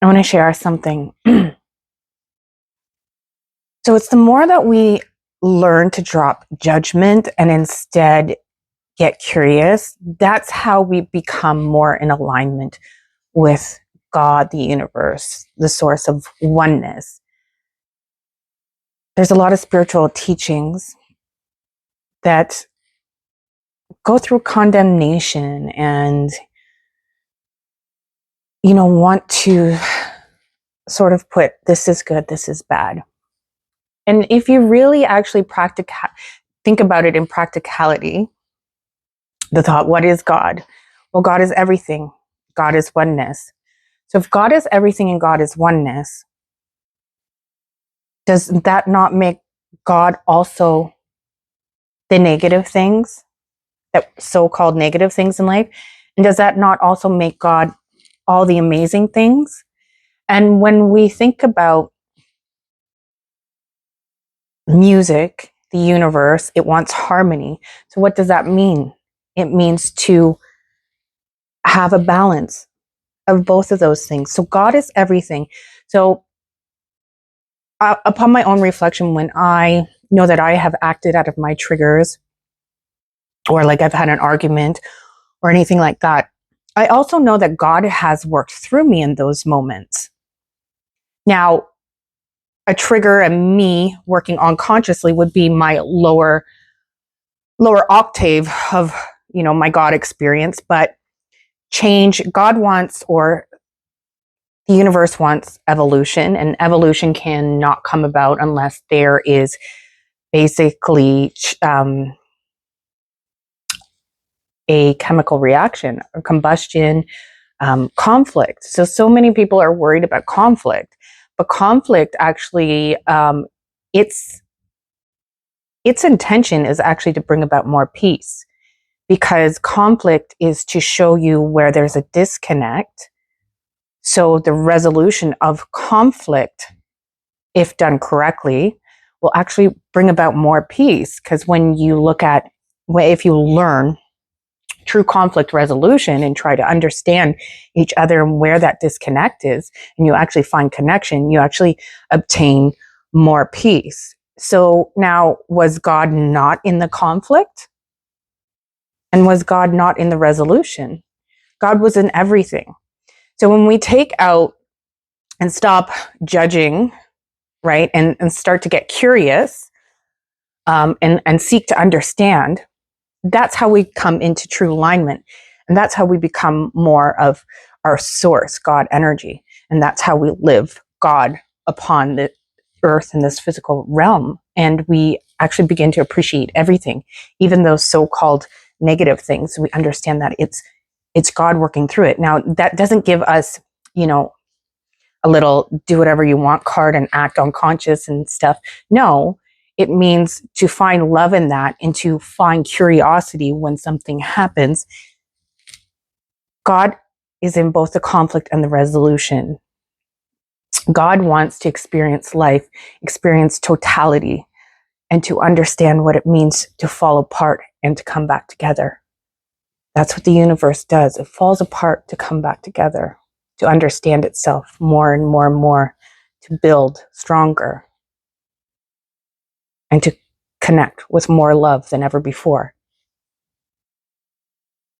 I want to share something. So it's the more that we learn to drop judgment and instead get curious, that's how we become more in alignment with God, the universe, the source of oneness. There's a lot of spiritual teachings that go through condemnation and, want to sort of put this is good, this is bad. And if you really actually think about it in practicality, the thought, what is God? Well, God is everything. God is oneness. So if God is everything and God is oneness, does that not make God also the negative things, that so-called negative things in life? And does that not also make God all the amazing things? And when we think about music, the universe, it wants harmony. So what does that mean? It means to have a balance of both of those things. So God is everything. So upon my own reflection, when I know that I have acted out of my triggers, or like I've had an argument or anything like that, I also know that God has worked through me in those moments. Now, a trigger and me working unconsciously would be my lower octave of, my God experience. But change, God wants, or the universe wants evolution, and evolution cannot come about unless there is basically a chemical reaction or combustion, conflict. So many people are worried about conflict, but conflict actually, its intention is actually to bring about more peace, because conflict is to show you where there's a disconnect. So the resolution of conflict, if done correctly, will actually bring about more peace. Because when you look at, if you learn true conflict resolution and try to understand each other and where that disconnect is, and you actually find connection, you actually obtain more peace. So now, was God not in the conflict? And was God not in the resolution? God was in everything. So when we take out and stop judging, right, and start to get curious, and seek to understand, that's how we come into true alignment. And that's how we become more of our source, God energy. And that's how we live God upon the earth in this physical realm. And we actually begin to appreciate everything, even those so-called negative things. We understand that it's God working through it. Now, that doesn't give us, a little do whatever you want card and act unconscious and stuff. No, it means to find love in that and to find curiosity when something happens. God is in both the conflict and the resolution. God wants to experience life, experience totality, and to understand what it means to fall apart and to come back together. That's what the universe does. It falls apart to come back together, to understand itself more and more and more, to build stronger, and to connect with more love than ever before.